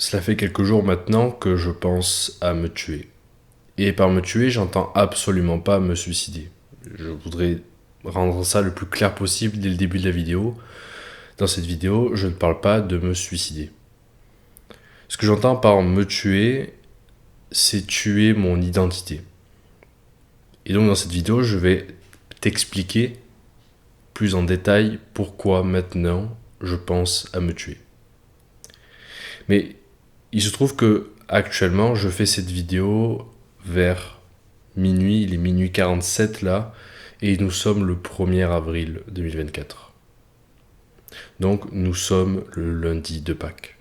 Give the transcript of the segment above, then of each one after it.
Cela fait quelques jours maintenant que je pense à me tuer. Et par me tuer, j'entends absolument pas me suicider. Je voudrais rendre ça le plus clair possible dès le début de la vidéo. Dans cette vidéo, je ne parle pas de me suicider. Ce que j'entends par me tuer, c'est tuer mon identité. Et donc dans cette vidéo, je vais t'expliquer plus en détail pourquoi maintenant je pense à me tuer. Mais il se trouve que actuellement, je fais cette vidéo vers minuit, il est minuit 47 là, et nous sommes le 1er avril 2024. Donc nous sommes le lundi de Pâques.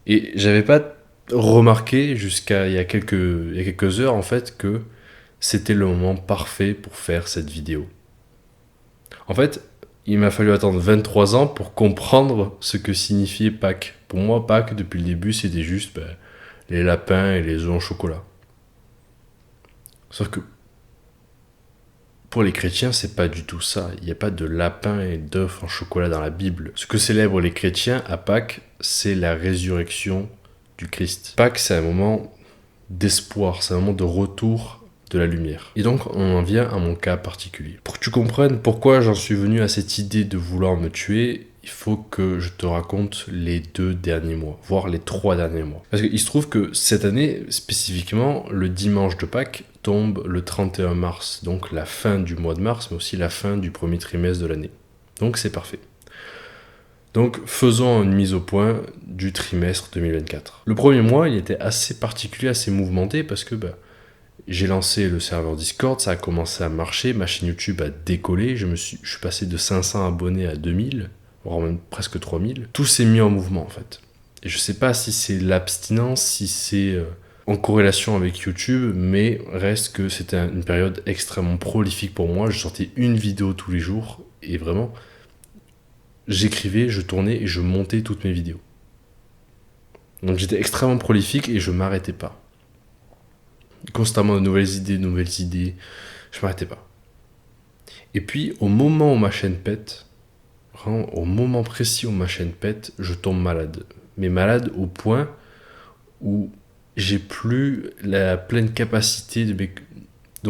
Et j'avais pas remarqué jusqu'à il y a quelques heures en fait que c'était le moment parfait pour faire cette vidéo. En fait, il m'a fallu attendre 23 ans pour comprendre ce que signifiait Pâques. Pour moi, Pâques, depuis le début, c'était juste les lapins et les œufs en chocolat. Sauf que pour les chrétiens, c'est pas du tout ça. Il n'y a pas de lapin et d'œufs en chocolat dans la Bible. Ce que célèbrent les chrétiens à Pâques, c'est la résurrection du Christ. Pâques, c'est un moment d'espoir, c'est un moment de retour de la lumière. Et donc, on en vient à mon cas particulier. Pour que tu comprennes pourquoi j'en suis venu à cette idée de vouloir me tuer, il faut que je te raconte les 2 derniers mois, voire les 3 derniers mois. Parce qu'il se trouve que cette année, spécifiquement, le dimanche de Pâques tombe le 31 mars, donc la fin du mois de mars, mais aussi la fin du premier trimestre de l'année. Donc c'est parfait. Donc faisons une mise au point du trimestre 2024. Le premier mois, il était assez particulier, assez mouvementé, parce que j'ai lancé le serveur Discord, ça a commencé à marcher, ma chaîne YouTube a décollé, je suis passé de 500 abonnés à 2000, voire même presque 3000. Tout s'est mis en mouvement en fait. Et je sais pas si c'est l'abstinence, si c'est en corrélation avec YouTube, mais reste que c'était une période extrêmement prolifique pour moi. Je sortais une vidéo tous les jours et vraiment, j'écrivais, je tournais et je montais toutes mes vidéos. Donc j'étais extrêmement prolifique et je m'arrêtais pas. Constamment de nouvelles idées, je m'arrêtais pas. Et puis, au moment où ma chaîne pète, vraiment au moment précis où ma chaîne pète, je tombe malade. Mais malade au point où j'ai plus la pleine capacité de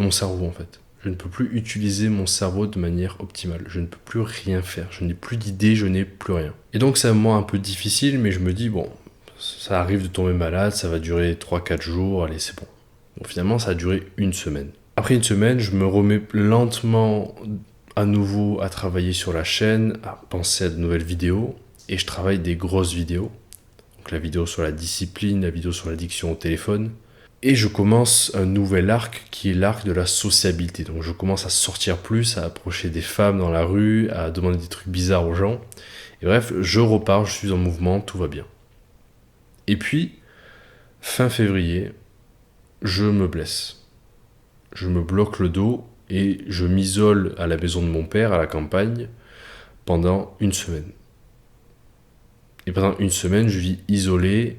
mon cerveau, en fait. Je ne peux plus utiliser mon cerveau de manière optimale. Je ne peux plus rien faire. Je n'ai plus d'idées, je n'ai plus rien. Et donc, c'est un moment un peu difficile, mais je me dis, bon, ça arrive de tomber malade, ça va durer 3-4 jours, allez, c'est bon. Bon, finalement, ça a duré une semaine. Après une semaine, je me remets lentement à nouveau à travailler sur la chaîne, à penser à de nouvelles vidéos, et je travaille des grosses vidéos. Donc la vidéo sur la discipline, la vidéo sur l'addiction au téléphone. Et je commence un nouvel arc qui est l'arc de la sociabilité. Donc je commence à sortir plus, à approcher des femmes dans la rue, à demander des trucs bizarres aux gens. Et bref, je repars, je suis en mouvement, tout va bien. Et puis, fin février, je me blesse. Je me bloque le dos et je m'isole à la maison de mon père, à la campagne, pendant une semaine. Et pendant une semaine, je vis isolé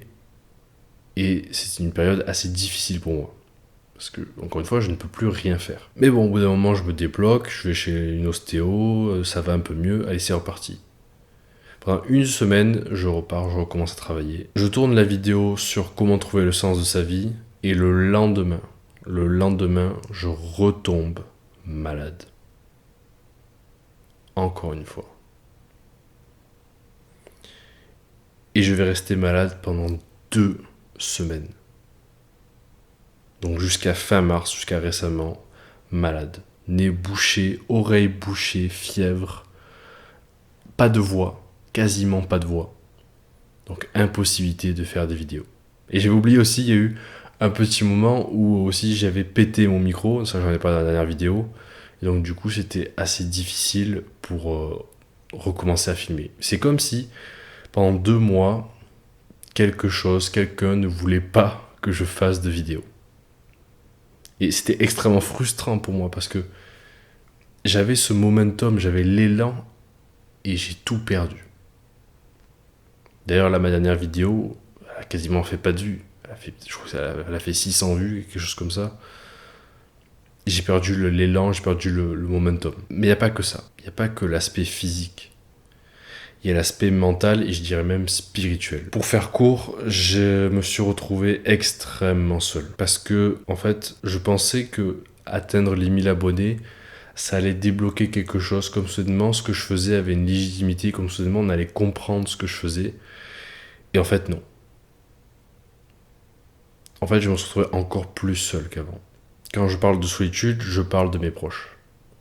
et c'est une période assez difficile pour moi. Parce que, encore une fois, je ne peux plus rien faire. Mais bon, au bout d'un moment, je me débloque, je vais chez une ostéo, ça va un peu mieux, allez, c'est reparti. Pendant une semaine, je repars, je recommence à travailler. Je tourne la vidéo sur comment trouver le sens de sa vie et le lendemain, je retombe malade. Encore une fois. Et je vais rester malade pendant 2 semaines. Donc jusqu'à fin mars, jusqu'à récemment, malade. Nez bouché, oreilles bouchées, fièvre. Pas de voix, quasiment pas de voix. Donc impossibilité de faire des vidéos. Et j'avais oublié aussi, il y a eu un petit moment où aussi j'avais pété mon micro, ça j'en ai pas dans la dernière vidéo. Et donc du coup c'était assez difficile pour recommencer à filmer. C'est comme si pendant 2 mois, quelqu'un ne voulait pas que je fasse de vidéo. Et c'était extrêmement frustrant pour moi parce que j'avais ce momentum, j'avais l'élan et j'ai tout perdu. D'ailleurs là ma dernière vidéo, elle a quasiment fait pas de vues. Je crois qu'elle a fait 600 vues, quelque chose comme ça. J'ai perdu l'élan, j'ai perdu le momentum. Mais il n'y a pas que ça. Il n'y a pas que l'aspect physique. il y a l'aspect mental et je dirais même spirituel. Pour faire court, je me suis retrouvé extrêmement seul. Parce que, en fait, je pensais que atteindre les 1000 abonnés, ça allait débloquer quelque chose, comme soudainement ce que je faisais avait une légitimité, comme soudainement on allait comprendre ce que je faisais. Et en fait, non. En fait, je me suis retrouvé encore plus seul qu'avant. Quand je parle de solitude, je parle de mes proches.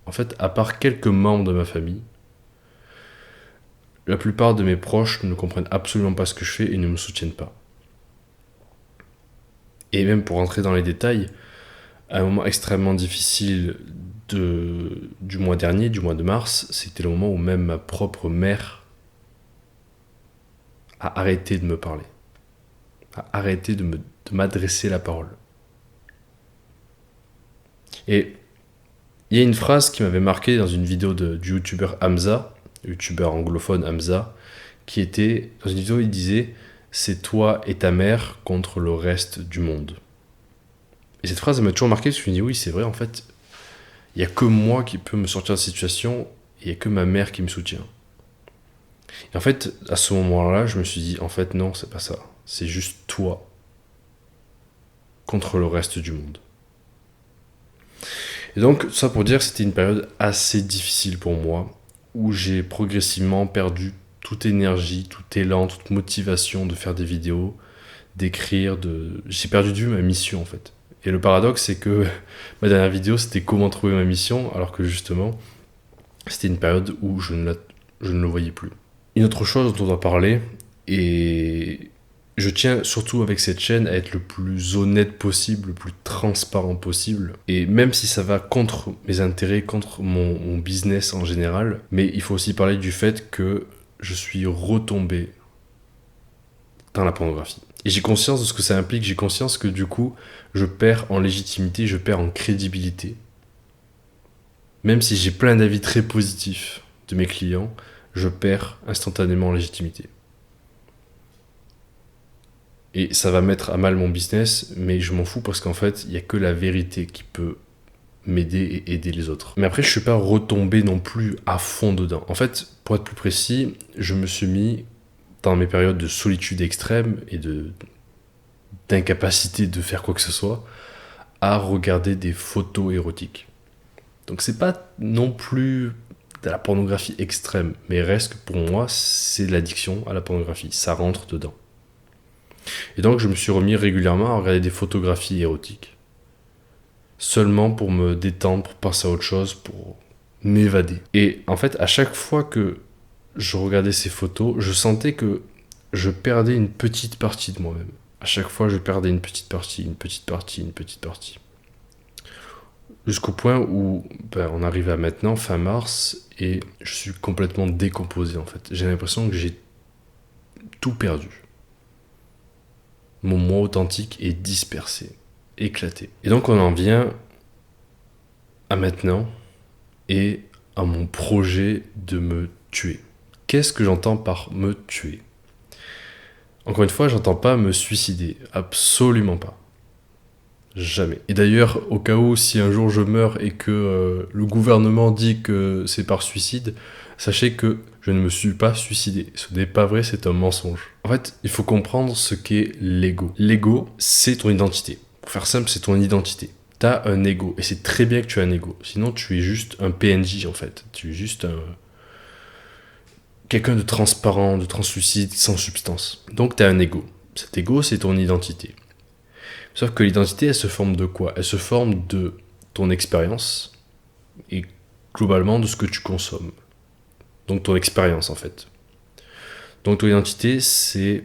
En fait, à part quelques membres de ma famille, la plupart de mes proches ne comprennent absolument pas ce que je fais et ne me soutiennent pas. Et même pour rentrer dans les détails, à un moment extrêmement difficile du mois dernier, du mois de mars, c'était le moment où même ma propre mère a arrêté de me parler, a arrêté de m'adresser la parole. Et il y a une phrase qui m'avait marqué dans une vidéo du youtubeur Hamza, youtubeur anglophone Hamza, qui était, dans une vidéo, il disait « C'est toi et ta mère contre le reste du monde ». Et cette phrase, elle m'a toujours marqué, parce que je me dis « Oui, c'est vrai, en fait, il n'y a que moi qui peux me sortir de cette situation, et il n'y a que ma mère qui me soutient ». Et en fait, à ce moment-là, je me suis dit « En fait, non, c'est pas ça. C'est juste toi contre le reste du monde ». Et donc, ça pour dire que c'était une période assez difficile pour moi, où j'ai progressivement perdu toute énergie, tout élan, toute motivation de faire des vidéos, d'écrire, j'ai perdu de vue ma mission en fait. Et le paradoxe, c'est que ma dernière vidéo, c'était comment trouver ma mission, alors que justement, c'était une période où je ne le voyais plus. Une autre chose dont on doit parler, et je tiens surtout avec cette chaîne à être le plus honnête possible, le plus transparent possible. Et même si ça va contre mes intérêts, contre mon business en général, mais il faut aussi parler du fait que je suis retombé dans la pornographie. Et j'ai conscience de ce que ça implique, j'ai conscience que du coup, je perds en légitimité, je perds en crédibilité. Même si j'ai plein d'avis très positifs de mes clients, je perds instantanément en légitimité. Et ça va mettre à mal mon business, mais je m'en fous parce qu'en fait, il n'y a que la vérité qui peut m'aider et aider les autres. Mais après, je ne suis pas retombé non plus à fond dedans. En fait, pour être plus précis, je me suis mis dans mes périodes de solitude extrême et d'incapacité de faire quoi que ce soit, à regarder des photos érotiques. Donc c'est pas non plus de la pornographie extrême, mais reste que pour moi, c'est de l'addiction à la pornographie. Ça rentre dedans. Et donc je me suis remis régulièrement à regarder des photographies érotiques. Seulement pour me détendre, pour passer à autre chose, pour m'évader. Et en fait, à chaque fois que je regardais ces photos, je sentais que je perdais une petite partie de moi-même. À chaque fois, je perdais une petite partie, une petite partie, une petite partie. Jusqu'au point où on arrive à maintenant, fin mars, et je suis complètement décomposé en fait. J'ai l'impression que j'ai tout perdu. Mon moi authentique est dispersé, éclaté. Et donc on en vient à maintenant et à mon projet de me tuer. Qu'est-ce que j'entends par me tuer ? Encore une fois, j'entends pas me suicider, absolument pas. Jamais. Et d'ailleurs, au cas où, si un jour je meurs et que le gouvernement dit que c'est par suicide, sachez que je ne me suis pas suicidé. Ce n'est pas vrai, c'est un mensonge. En fait, il faut comprendre ce qu'est l'ego. L'ego, c'est ton identité. Pour faire simple, c'est ton identité. T'as un ego, et c'est très bien que tu as un ego. Sinon, tu es juste un PNJ, en fait. Tu es juste quelqu'un de transparent, de translucide, sans substance. Donc, t'as un ego. Cet ego, c'est ton identité. Sauf que l'identité, elle se forme de quoi ? Elle se forme de ton expérience et globalement de ce que tu consommes. Donc ton expérience en fait. Donc ton identité, c'est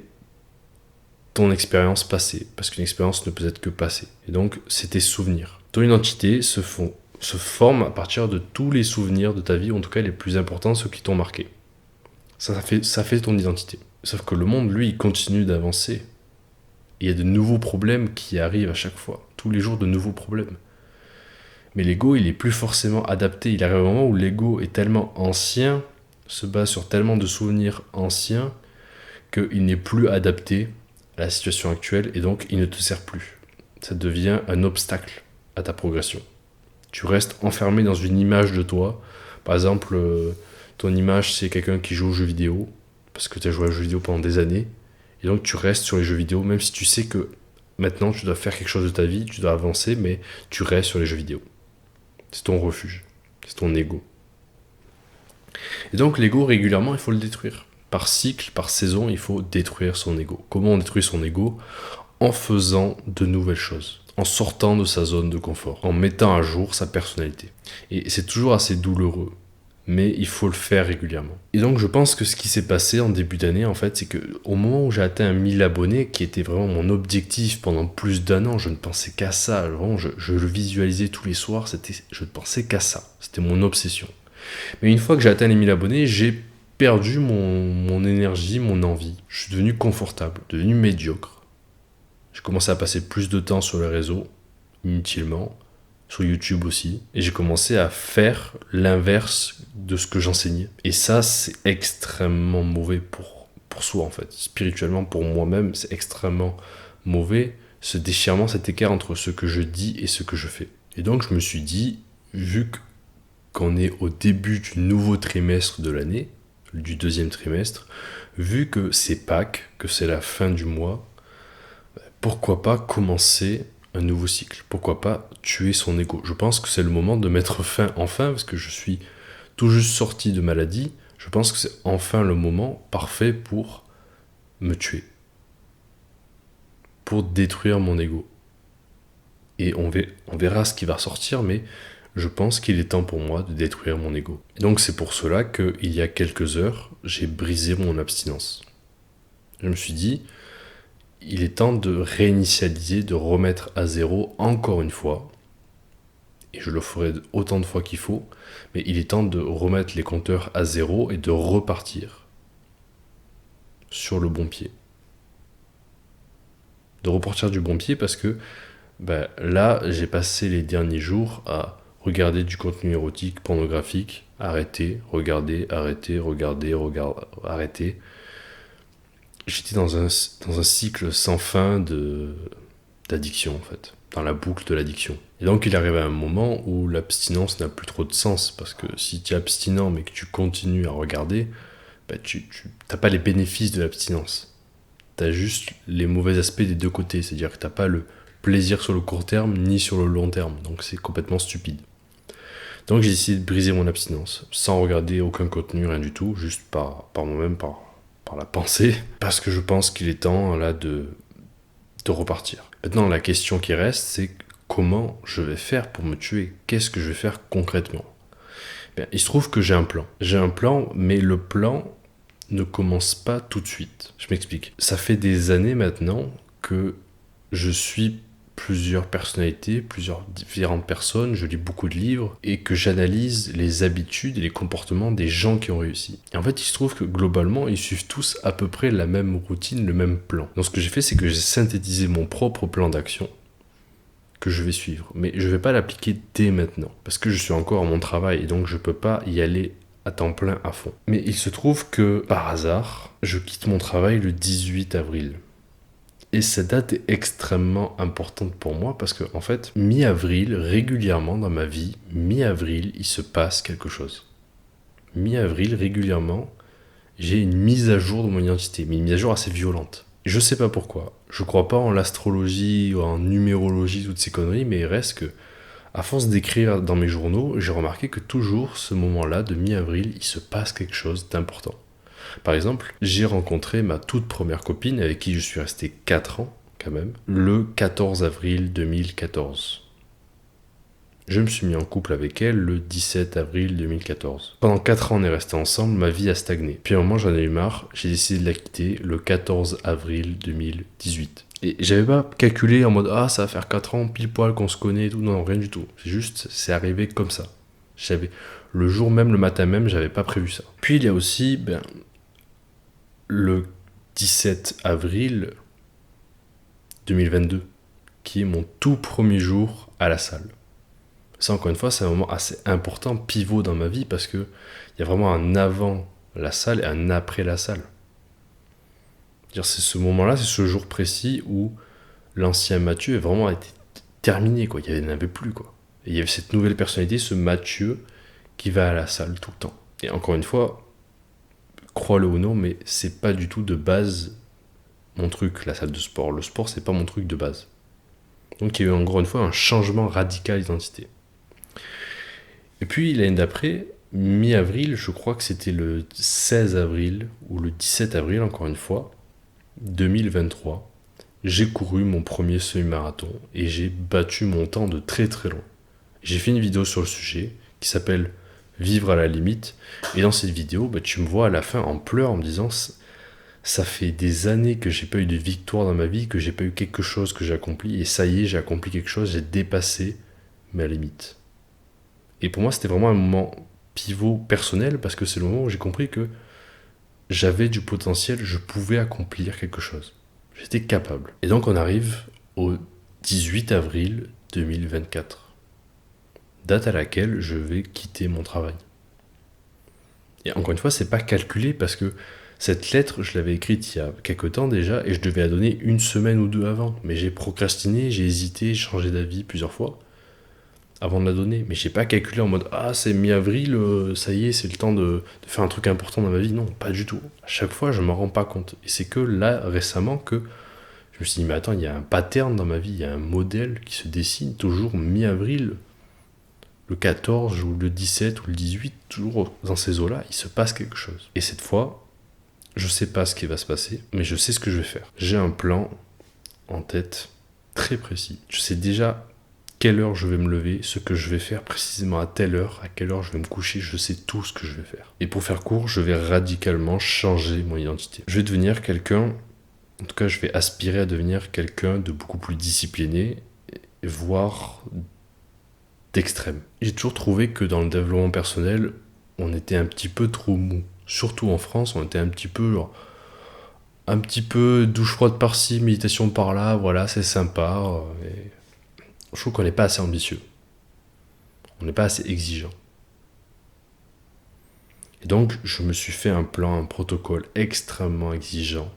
ton expérience passée. Parce qu'une expérience ne peut être que passée. Et donc, c'est tes souvenirs. Ton identité se forme à partir de tous les souvenirs de ta vie, ou en tout cas les plus importants, ceux qui t'ont marqué. Ça fait ton identité. Sauf que le monde, lui, il continue d'avancer. Il y a de nouveaux problèmes qui arrivent à chaque fois. Tous les jours, de nouveaux problèmes. Mais l'ego, il est plus forcément adapté. Il arrive un moment où l'ego est tellement ancien, se base sur tellement de souvenirs anciens, qu'il n'est plus adapté à la situation actuelle et donc il ne te sert plus. Ça devient un obstacle à ta progression. Tu restes enfermé dans une image de toi. Par exemple, ton image, c'est quelqu'un qui joue aux jeux vidéo. parce que tu as joué à jeux vidéo pendant des années, et donc tu restes sur les jeux vidéo, même si tu sais que maintenant tu dois faire quelque chose de ta vie, tu dois avancer, mais tu restes sur les jeux vidéo. C'est ton refuge, c'est ton ego. Et donc l'ego, régulièrement, il faut le détruire. Par cycle, par saison, il faut détruire son ego. Comment on détruit son ego? En faisant de nouvelles choses, en sortant de sa zone de confort, en mettant à jour sa personnalité. Et c'est toujours assez douloureux, mais il faut le faire régulièrement. Et donc je pense que ce qui s'est passé en début d'année, en fait, c'est qu'au moment où j'ai atteint 1000 abonnés, qui était vraiment mon objectif pendant plus d'un an, je ne pensais qu'à ça, vraiment, je le visualisais tous les soirs, je ne pensais qu'à ça, c'était mon obsession. Mais une fois que j'ai atteint les 1000 abonnés, j'ai perdu mon énergie, mon envie. Je suis devenu confortable, devenu médiocre. J'ai commencé à passer plus de temps sur les réseaux, inutilement, sur YouTube aussi, et j'ai commencé à faire l'inverse de ce que j'enseignais. Et ça, c'est extrêmement mauvais pour soi, en fait. Spirituellement, pour moi-même, c'est extrêmement mauvais, ce déchirement, cet écart entre ce que je dis et ce que je fais. Et donc, je me suis dit, vu qu'on est au début du nouveau trimestre de l'année, du deuxième trimestre, vu que c'est Pâques, que c'est la fin du mois, pourquoi pas commencer un nouveau cycle? Pourquoi pas tuer son ego? Je pense que c'est le moment de mettre fin, enfin, parce que je suis tout juste sorti de maladie, je pense que c'est enfin le moment parfait pour me tuer, pour détruire mon ego. Et on verra ce qui va sortir, mais je pense qu'il est temps pour moi de détruire mon ego. Et donc c'est pour cela qu'il y a quelques heures, j'ai brisé mon abstinence. Je me suis dit, il est temps de réinitialiser, de remettre à zéro encore une fois, et je le ferai autant de fois qu'il faut, mais il est temps de remettre les compteurs à zéro et de repartir sur le bon pied. De repartir du bon pied parce que là, j'ai passé les derniers jours à regarder du contenu érotique, pornographique, arrêter, regarder, arrêter, arrêter. J'étais dans un cycle sans fin d'addiction, en fait, dans la boucle de l'addiction. Et donc, il arrive à un moment où l'abstinence n'a plus trop de sens, parce que si tu es abstinent mais que tu continues à regarder, tu n'as pas les bénéfices de l'abstinence. Tu as juste les mauvais aspects des deux côtés, c'est-à-dire que tu n'as pas le plaisir sur le court terme ni sur le long terme, donc c'est complètement stupide. Donc j'ai décidé de briser mon abstinence, sans regarder aucun contenu, rien du tout, juste par moi-même, par la pensée, parce que je pense qu'il est temps là de repartir. Maintenant, la question qui reste, c'est comment je vais faire pour me tuer? Qu'est-ce que je vais faire concrètement? Il se trouve que j'ai un plan. J'ai un plan, mais le plan ne commence pas tout de suite. Je m'explique. Ça fait des années maintenant que je suis plusieurs personnalités, plusieurs différentes personnes, je lis beaucoup de livres et que j'analyse les habitudes et les comportements des gens qui ont réussi. Et en fait, il se trouve que globalement, ils suivent tous à peu près la même routine, le même plan. Donc ce que j'ai fait, c'est que j'ai synthétisé mon propre plan d'action que je vais suivre. Mais je ne vais pas l'appliquer dès maintenant, parce que je suis encore à mon travail et donc je ne peux pas y aller à temps plein à fond. Mais il se trouve que, par hasard, je quitte mon travail le 18 avril. Et cette date est extrêmement importante pour moi parce que, en fait, mi-avril, régulièrement dans ma vie, mi-avril, il se passe quelque chose. Mi-avril, régulièrement, j'ai une mise à jour de mon identité, mais une mise à jour assez violente. Je sais pas pourquoi. Je crois pas en l'astrologie ou en numérologie, toutes ces conneries, mais il reste que, à force d'écrire dans mes journaux, j'ai remarqué que toujours, ce moment-là, de mi-avril, il se passe quelque chose d'important. Par exemple, j'ai rencontré ma toute première copine avec qui je suis resté 4 ans, quand même, le 14 avril 2014. Je me suis mis en couple avec elle le 17 avril 2014. Pendant 4 ans, on est resté ensemble, ma vie a stagné. Puis à un moment, j'en ai eu marre, j'ai décidé de la quitter le 14 avril 2018. Et j'avais pas calculé en mode « Ah, ça va faire 4 ans, pile poil qu'on se connaît et tout ». Non, rien du tout. C'est juste, c'est arrivé comme ça. Le jour même, le matin même, j'avais pas prévu ça. Puis il y a aussi, le 17 avril 2022, qui est mon tout premier jour à la salle. Ça, encore une fois, c'est un moment assez important, pivot dans ma vie, parce qu'il y a vraiment un avant la salle et un après la salle. C'est ce moment-là, c'est ce jour précis où l'ancien Mathieu a vraiment été terminé, quoi. Il n'y en avait plus, quoi. Et il y avait cette nouvelle personnalité, ce Mathieu, qui va à la salle tout le temps. Et encore une fois, crois-le ou non, mais c'est pas du tout de base mon truc, la salle de sport. Le sport, c'est pas mon truc de base. Donc il y a eu encore une fois un changement radical d'identité. Et puis l'année d'après, mi-avril, je crois que c'était le 16 avril ou le 17 avril, encore une fois, 2023, j'ai couru mon premier semi-marathon et j'ai battu mon temps de très très loin. J'ai fait une vidéo sur le sujet qui s'appelle Vivre à la limite. Et dans cette vidéo, tu me vois à la fin en pleurs en me disant ça fait des années que j'ai pas eu de victoire dans ma vie, que j'ai pas eu quelque chose que j'ai accompli, et ça y est, j'ai accompli quelque chose, j'ai dépassé ma limite. Et pour moi, c'était vraiment un moment pivot personnel parce que c'est le moment où j'ai compris que j'avais du potentiel, je pouvais accomplir quelque chose. J'étais capable. Et donc on arrive au 18 avril 2024, date à laquelle je vais quitter mon travail. Et encore une fois, c'est pas calculé parce que cette lettre, je l'avais écrite il y a quelques temps déjà et je devais la donner une semaine ou deux avant. Mais j'ai procrastiné, j'ai hésité, j'ai changé d'avis plusieurs fois avant de la donner. Mais j'ai pas calculé en mode ah, c'est mi-avril, ça y est, c'est le temps de faire un truc important dans ma vie. Non, pas du tout. À chaque fois, je m'en rends pas compte. Et c'est que là, récemment, que je me suis dit, mais attends, il y a un pattern dans ma vie, il y a un modèle qui se dessine toujours mi-avril, le 14 ou le 17 ou le 18, toujours dans ces eaux-là, il se passe quelque chose. Et cette fois, je sais pas ce qui va se passer, mais je sais ce que je vais faire. J'ai un plan en tête très précis. Je sais déjà quelle heure je vais me lever, ce que je vais faire précisément à telle heure, à quelle heure je vais me coucher, je sais tout ce que je vais faire. Et pour faire court, je vais radicalement changer mon identité. Je vais devenir quelqu'un, en tout cas je vais aspirer à devenir quelqu'un de beaucoup plus discipliné, voire d'extrême. J'ai toujours trouvé que dans le développement personnel, on était un petit peu trop mou. Surtout en France, on était un petit peu un petit peu douche froide par-ci, méditation par-là, voilà, c'est sympa. Et je trouve qu'on n'est pas assez ambitieux. On n'est pas assez exigeant. Et donc, je me suis fait un plan, un protocole extrêmement exigeant.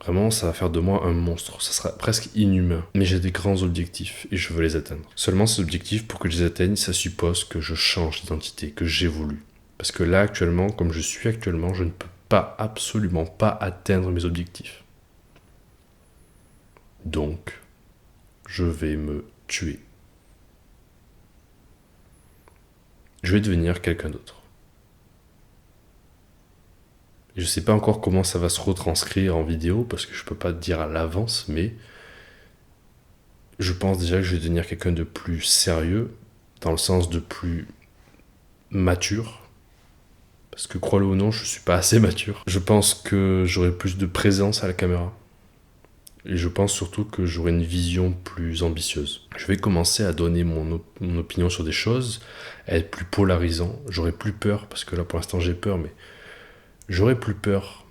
Vraiment, ça va faire de moi un monstre. Ça sera presque inhumain. Mais j'ai des grands objectifs et je veux les atteindre. Seulement, ces objectifs, pour que je les atteigne, ça suppose que je change d'identité, que j'évolue. Parce que là, actuellement, comme je suis actuellement, je ne peux pas, absolument pas atteindre mes objectifs. Donc, je vais me tuer. Je vais devenir quelqu'un d'autre. Je ne sais pas encore comment ça va se retranscrire en vidéo, parce que je ne peux pas te dire à l'avance, mais je pense déjà que je vais devenir quelqu'un de plus sérieux, dans le sens de plus mature, parce que crois-le ou non, je ne suis pas assez mature. Je pense que j'aurai plus de présence à la caméra, et je pense surtout que j'aurai une vision plus ambitieuse. Je vais commencer à donner mon opinion sur des choses, à être plus polarisant, j'aurai plus peur, parce que là pour l'instant j'ai peur, mais j'aurais plus peur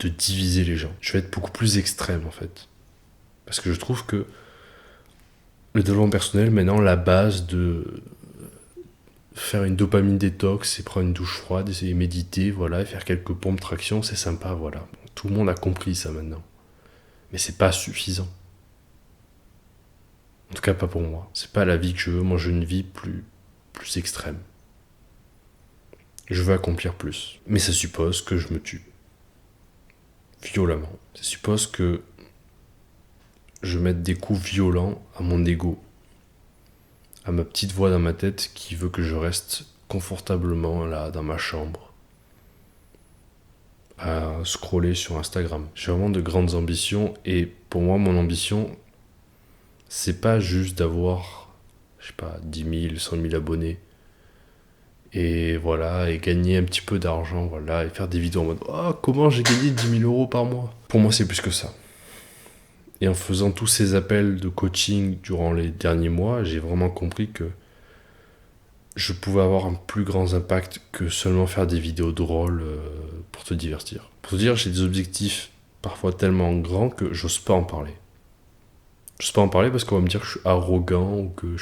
de diviser les gens. Je vais être beaucoup plus extrême en fait. Parce que je trouve que le développement personnel, maintenant, la base de faire une dopamine détox et prendre une douche froide, essayer de méditer, voilà, et faire quelques pompes traction, c'est sympa, voilà. Tout le monde a compris ça maintenant. Mais c'est pas suffisant. En tout cas, pas pour moi. C'est pas la vie que je veux. Moi, je veux une vie plus extrême. Je veux accomplir plus. Mais ça suppose que je me tue. Violemment. Ça suppose que je mette des coups violents à mon ego, à ma petite voix dans ma tête qui veut que je reste confortablement là dans ma chambre à scroller sur Instagram. J'ai vraiment de grandes ambitions et pour moi mon ambition c'est pas juste d'avoir je sais pas 10 000, 100 000 abonnés et voilà et gagner un petit peu d'argent voilà et faire des vidéos en mode oh comment j'ai gagné 10 000 euros par mois. Pour moi c'est plus que ça. Et en faisant tous ces appels de coaching durant les derniers mois, j'ai vraiment compris que je pouvais avoir un plus grand impact que seulement faire des vidéos drôles pour te divertir. Pour te dire, j'ai des objectifs parfois tellement grands que j'ose pas en parler. J'ose pas en parler parce qu'on va me dire que je suis arrogant ou que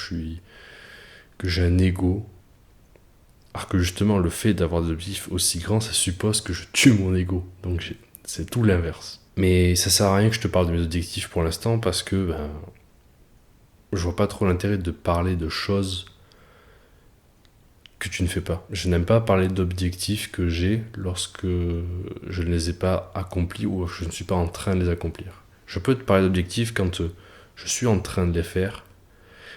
j'ai un ego. Alors que justement, le fait d'avoir des objectifs aussi grands, ça suppose que je tue mon ego. Donc c'est tout l'inverse. Mais ça sert à rien que je te parle de mes objectifs pour l'instant parce que je vois pas trop l'intérêt de parler de choses que tu ne fais pas. Je n'aime pas parler d'objectifs que j'ai lorsque je ne les ai pas accomplis ou que je ne suis pas en train de les accomplir. Je peux te parler d'objectifs quand je suis en train de les faire,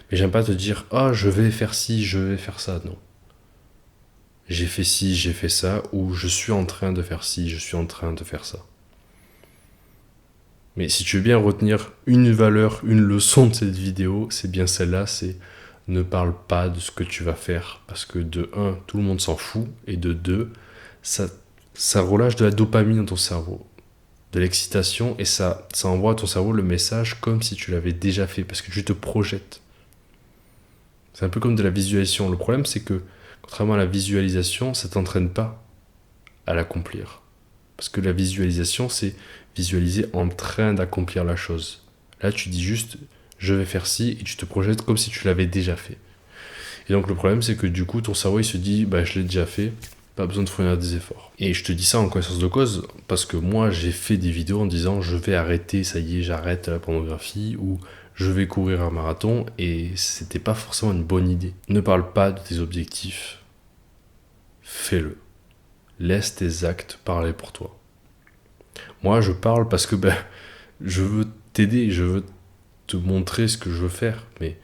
mais j'aime pas te dire ah je vais faire ci, je vais faire ça. Non. J'ai fait ci, j'ai fait ça, ou je suis en train de faire ci, je suis en train de faire ça. Mais si tu veux bien retenir une valeur, une leçon de cette vidéo, c'est bien celle-là, c'est ne parle pas de ce que tu vas faire, parce que de un, tout le monde s'en fout, et de deux, ça relâche de la dopamine dans ton cerveau, de l'excitation, et ça envoie à ton cerveau le message comme si tu l'avais déjà fait, parce que tu te projettes. C'est un peu comme de la visualisation. Le problème, c'est que, contrairement à la visualisation, ça ne t'entraîne pas à l'accomplir. Parce que la visualisation, c'est visualiser en train d'accomplir la chose. Là, tu dis juste, je vais faire ci, et tu te projettes comme si tu l'avais déjà fait. Et donc, le problème, c'est que du coup, ton cerveau, il se dit, bah, je l'ai déjà fait, pas besoin de fournir des efforts. Et je te dis ça en connaissance de cause, parce que moi, j'ai fait des vidéos en disant, je vais arrêter, ça y est, j'arrête la pornographie, ou je vais courir un marathon, et c'était pas forcément une bonne idée. Ne parle pas de tes objectifs, fais-le. Laisse tes actes parler pour toi. Moi, je parle parce que je veux t'aider, je veux te montrer ce que je veux faire, mais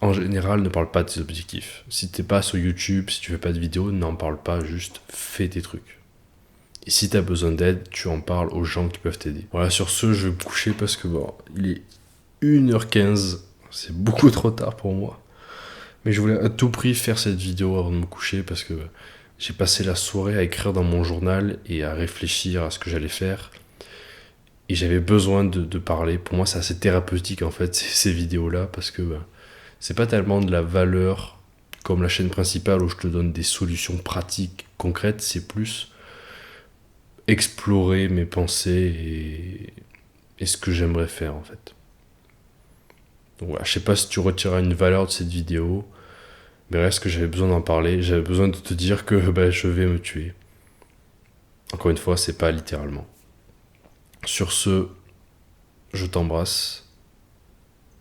en général, ne parle pas de tes objectifs. Si t'es pas sur YouTube, si tu fais pas de vidéos, n'en parle pas, juste fais tes trucs. Et si t'as besoin d'aide, tu en parles aux gens qui peuvent t'aider. Voilà, sur ce, je vais me coucher parce que il est 1h15, c'est beaucoup trop tard pour moi. Mais je voulais à tout prix faire cette vidéo avant de me coucher parce que j'ai passé la soirée à écrire dans mon journal et à réfléchir à ce que j'allais faire. Et j'avais besoin de parler. Pour moi, c'est assez thérapeutique en fait, ces vidéos-là, parce que c'est pas tellement de la valeur comme la chaîne principale où je te donne des solutions pratiques, concrètes, c'est plus explorer mes pensées et ce que j'aimerais faire en fait. Donc voilà, je sais pas si tu retireras une valeur de cette vidéo, mais reste que j'avais besoin d'en parler, j'avais besoin de te dire que je vais me tuer. Encore une fois, c'est pas littéralement. Sur ce, je t'embrasse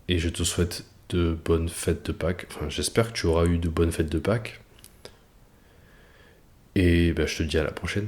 et je te souhaite de bonnes fêtes de Pâques. Enfin, j'espère que tu auras eu de bonnes fêtes de Pâques. Et je te dis à la prochaine.